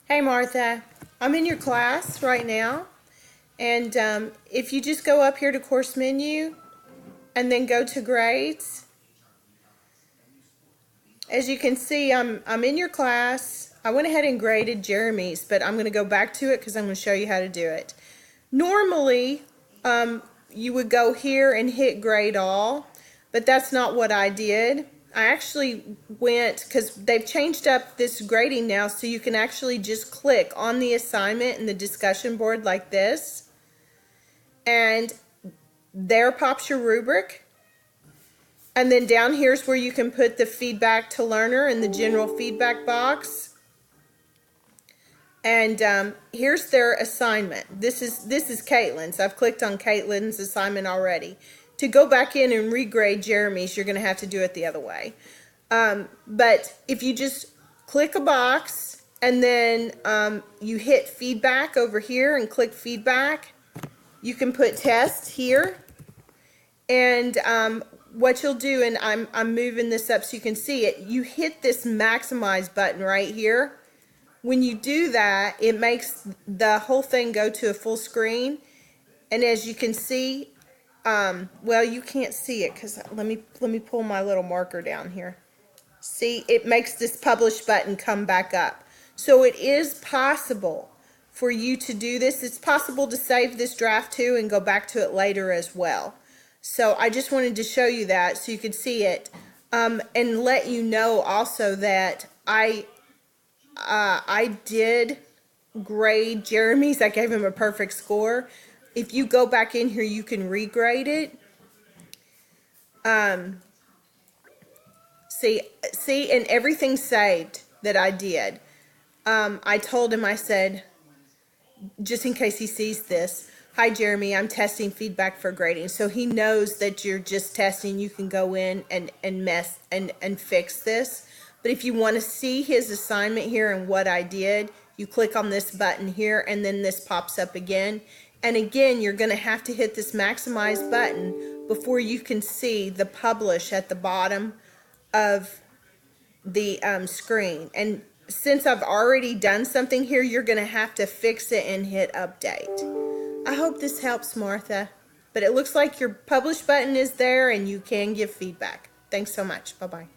Hey Martha, I'm in your class right now, and if you just go up here to course menu and then go to grades, as you can see, I'm in your class. I went ahead and graded Jeremy's, but I'm going to go back to it because I'm going to show you how to do it. Normally, you would go here and hit grade all, but that's not what I did. I actually went, because they've changed up this grading now, so you can actually just click on the assignment in the discussion board like this, and there pops your rubric. And then down here's where you can put the feedback to learner in the general feedback box. And here's their assignment. This is Caitlin's. I've clicked on Caitlin's assignment already. To go back in and regrade Jeremy's, you're going to have to do it the other way. But if you just click a box and then you hit feedback over here and click feedback, you can put test here. And what you'll do, and I'm moving this up so you can see it, you hit this maximize button right here. When you do that, it makes the whole thing go to a full screen. And as you can see, well, you can't see it because let me pull my little marker down here. See, it makes this publish button come back up. So it is possible for you to do this. It's possible to save this draft too and go back to it later as well. So I just wanted to show you that so you could see it, and let you know also that I did grade Jeremy's. I gave him a perfect score. If you go back in here, you can regrade it. See, and everything's saved that I did. I told him, I said, just in case he sees this, hi Jeremy, I'm testing feedback for grading. So he knows that you're just testing. You can go in and fix this. But if you want to see his assignment here and what I did, you click on this button here and then this pops up again. And again, you're going to have to hit this maximize button before you can see the publish at the bottom of the screen. And since I've already done something here, you're going to have to fix it and hit update. I hope this helps, Martha. But it looks like your publish button is there and you can give feedback. Thanks so much. Bye-bye.